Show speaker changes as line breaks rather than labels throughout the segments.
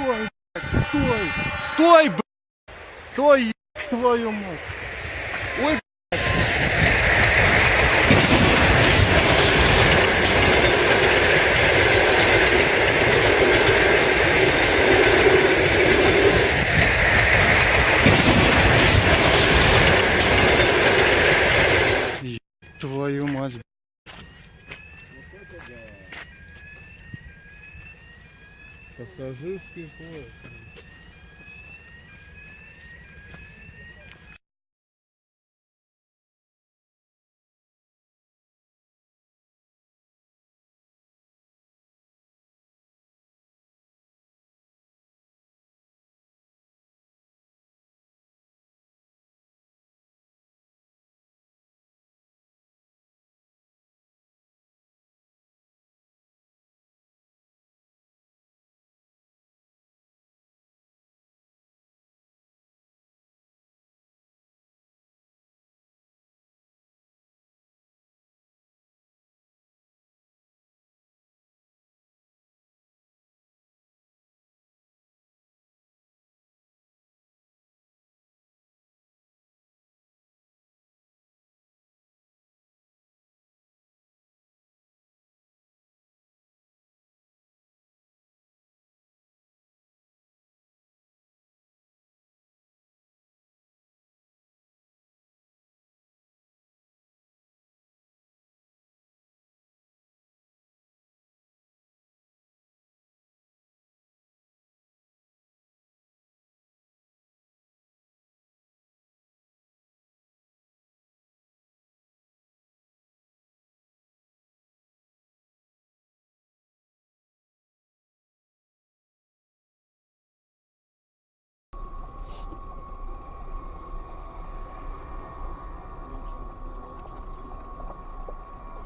Стой, блядь, стой! Стой, блядь! Стой, твою мать! Ой, твою мать.
Пассажирский поезд.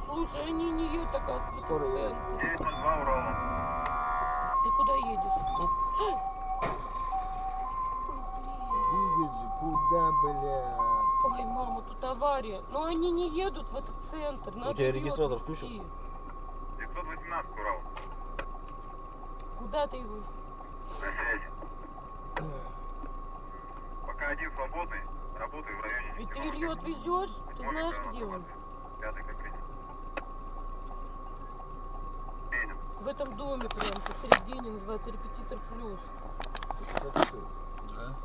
Слушай, они не едут, так как
Скоро едут.
902 Урала.
Ты куда едешь?
Видишь же, куда, бля?
Ой, мама, тут авария. Но они не едут в этот центр. Надо
тебя
ее
регистратор
отвезти.
включен?
918 Урал.
Куда ты его?
На связи. Пока один свободный, работаю в районе.
И ты Илью отвезешь? Ты знаешь, где он?
Пятый как едем.
В этом доме прям посередине, называется Репетитор Плюс.
Да.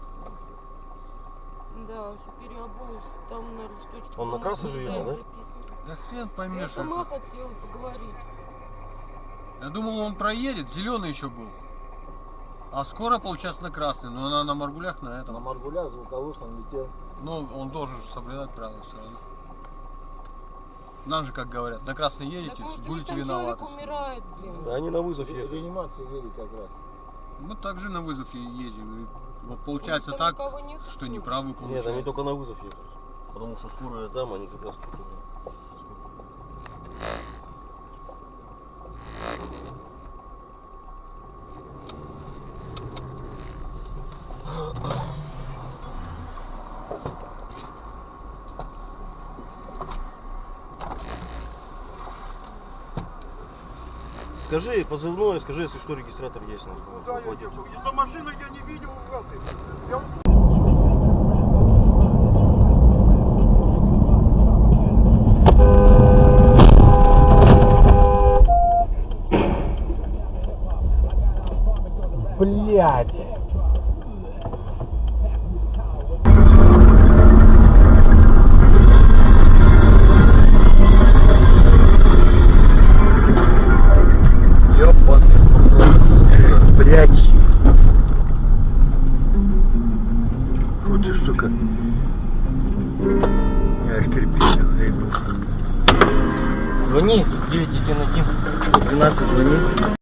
Да, все переобулось. Там на листочке.
Он на красный же ехал, да?
Да хрен
Я
поймешь.
сама хотела поговорить.
Я думал, он проедет, зеленый еще был. А скоро, получается, на красный, но она на Маргулях на этом.
На Маргулях звуковых он летел.
Ну, он должен соблюдать правила все равно. Нам же, как говорят, на красный едете,
Потому что
будете
там
виноваты.
человек умирает, блин.
Да они на вызов едут. Реанимации едет как раз.
Мы также на вызов и едем. И вот получается
Там
так,
никого нет,
что
ли?
неправы
Нет,
получаются.
они только на вызов едут. Потому что скорая там, они как раз тут. Скажи позывной, скажи, если что, регистратор есть.
Куда я ехал? Из-за машины я не видел, я...
Блядь! Блядь! Вот ты, сука! Я аж терпение заебал. Звони, 911, 12 звони.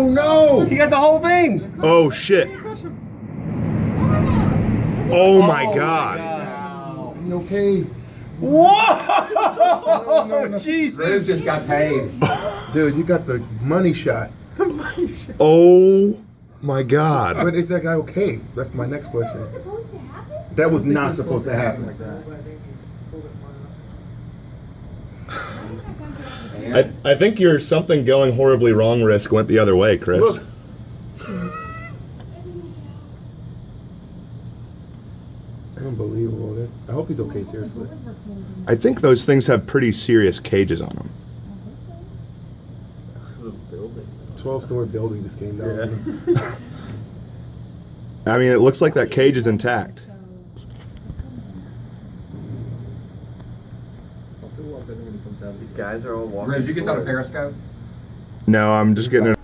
no!
He got the whole thing.
Oh shit. Oh my god.
You okay?
Whoa! Jesus.
Bruce just got paid. Dude, you got the money shot.
Oh my god.
But is that guy okay? That's my next question. That was not supposed to happen.
I think your something going horribly wrong risk went the other way, Chris.
Look. Unbelievable. I hope he's okay, seriously.
I think those things have pretty serious cages on them.
12-story building just came down.
I mean, it looks like that cage is intact.
These guys are all walking.
Did you get that on Periscope?
No, I'm just getting it.